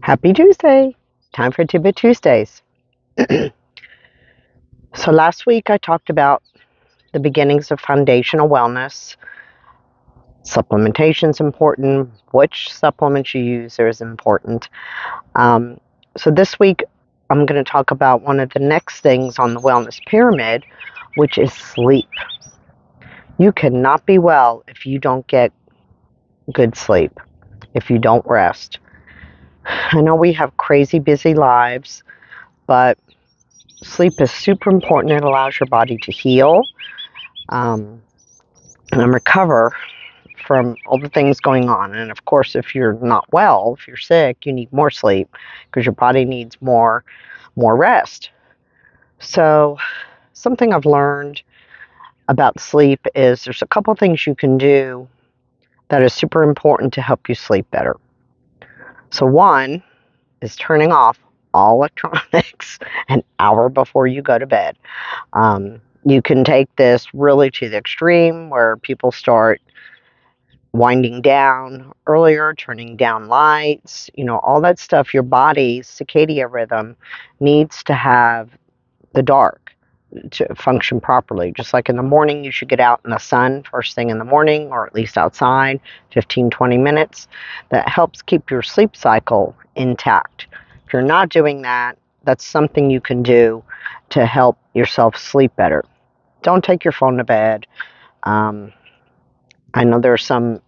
Happy Tuesday! Time for Tidbit Tuesdays. So last week I talked about the beginnings of foundational wellness. Supplementation is important. Which supplements you use is important. So this week I'm going to talk about one of the next things on the wellness pyramid, which is sleep. You cannot be well if you don't get good sleep, if you don't rest. I know we have crazy busy lives, but sleep is super important. It allows your body to heal um, and recover from all the things going on. And of course, if you're not well, if you're sick, you need more sleep because your body needs more rest. So, something I've learned about sleep is there's a couple things you can do that is super important to help you sleep better. So, one is turning off all electronics an hour before you go to bed. You can take this really to the extreme where people start winding down earlier, turning down lights, all that stuff. Your body's circadian rhythm needs to have the dark to function properly. Just like in the morning, you should get out in the sun first thing in the morning, or at least outside 15-20 minutes. That helps keep your sleep cycle intact. If you're not doing that, that's something you can do to help yourself sleep better. Don't take your phone to bed. I know there are some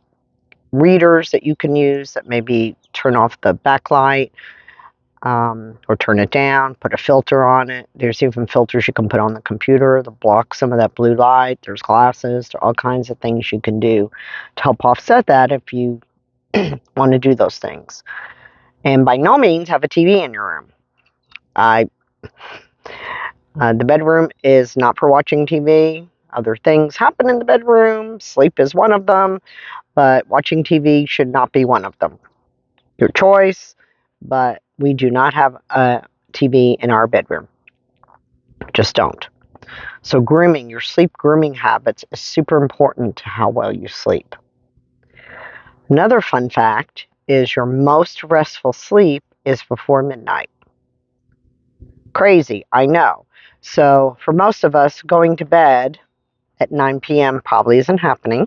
readers that you can use that maybe turn off the backlight or turn it down, put a filter on it. There's even filters you can put on the computer that block some of that blue light. There's glasses. There are all kinds of things you can do to help offset that if you want to do those things. And by no means have a TV in your room. The bedroom is not for watching TV. Other things happen in the bedroom. Sleep is one of them, but watching TV should not be one of them. Your choice, but we do not have a TV in our bedroom. Just don't. So grooming, your sleep grooming habits is super important to how well you sleep. Another fun fact is your most restful sleep is before midnight. Crazy, I know. So for most of us, going to bed at 9 p.m. probably isn't happening.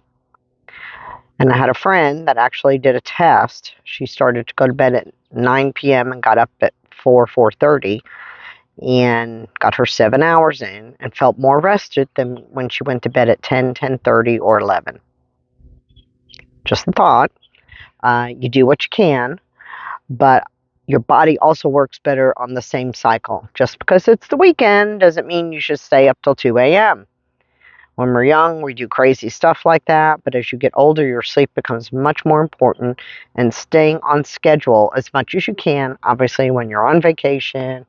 And I had a friend that actually did a test. She started to go to bed at 9 p.m. and got up at 4:30 and got her 7 hours in and felt more rested than when she went to bed at 10:30, or 11. Just a thought. You do what you can, but your body also works better on the same cycle. Just because it's the weekend doesn't mean you should stay up till 2 a.m. When we're young, we do crazy stuff like that, but as you get older, your sleep becomes much more important, and staying on schedule as much as you can. Obviously, when you're on vacation,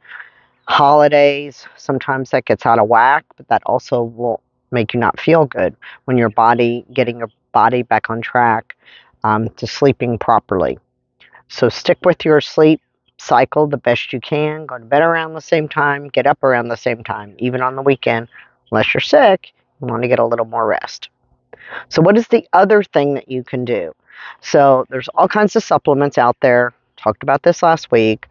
holidays, sometimes that gets out of whack, but that also will make you not feel good when getting your body back on track to sleeping properly. So stick with your sleep cycle the best you can. Go to bed around the same time, get up around the same time, even on the weekend. Unless you're sick, you want to get a little more rest. So what is the other thing that you can do? So there's all kinds of supplements out there. Talked about this last week.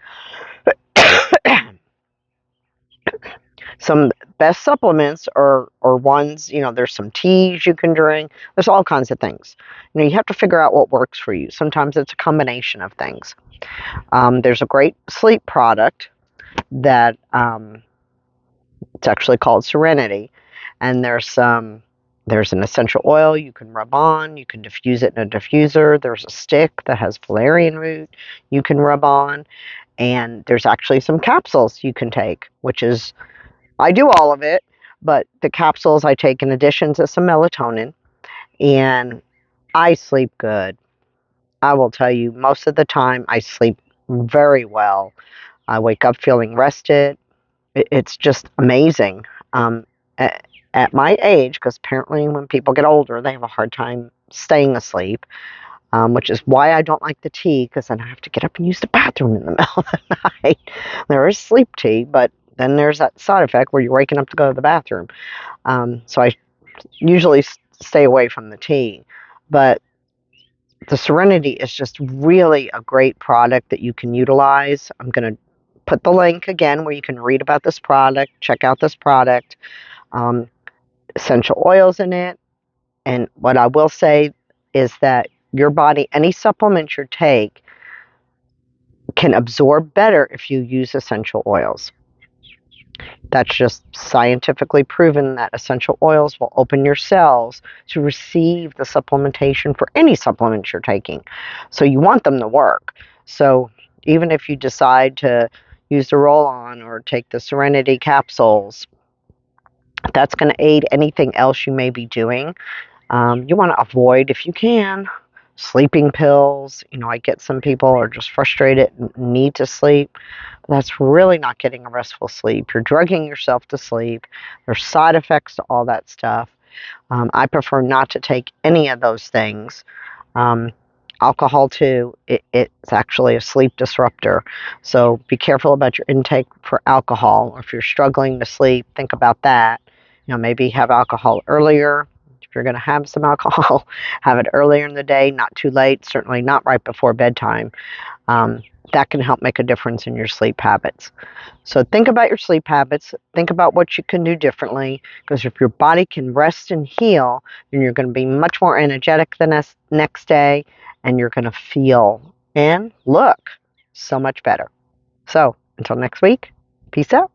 Some best supplements are ones, there's some teas you can drink. There's all kinds of things. You have to figure out what works for you. Sometimes it's a combination of things. There's a great sleep product that it's actually called Serenity, and there's an essential oil you can rub on. You can diffuse it in a diffuser. There's a stick that has valerian root you can rub on, and there's actually some capsules you can take, which is, I do all of it, but the capsules I take in addition to some melatonin, and I sleep good. I will tell you, most of the time I sleep very well. I wake up feeling rested. It's just amazing. At my age, because apparently when people get older, they have a hard time staying asleep, which is why I don't like the tea, because then I have to get up and use the bathroom in the middle of the night. There is sleep tea, but then there's that side effect where you're waking up to go to the bathroom. So I usually stay away from the tea. But the Serenity is just really a great product that you can utilize. I'm going to put the link again where you can read about this product, check out this product, um, essential oils in it. And what I will say is that your body, any supplement you take, can absorb better if you use essential oils. That's just scientifically proven that essential oils will open your cells to receive the supplementation for any supplements you're taking. So you want them to work. So even if you decide to use the roll-on or take the Serenity capsules, that's going to aid anything else you may be doing. You want to avoid, if you can, sleeping pills. I get some people are just frustrated and need to sleep. That's really not getting a restful sleep. You're drugging yourself to sleep. There's side effects to all that stuff. I prefer not to take any of those things. Um, Alcohol, too, it's actually a sleep disruptor. So be careful about your intake for alcohol. Or if you're struggling to sleep, think about that. Maybe have alcohol earlier. If you're going to have some alcohol, have it earlier in the day, not too late, certainly not right before bedtime. That can help make a difference in your sleep habits. So think about your sleep habits. Think about what you can do differently, because if your body can rest and heal, then you're going to be much more energetic the next day, and you're going to feel and look so much better. So until next week, peace out.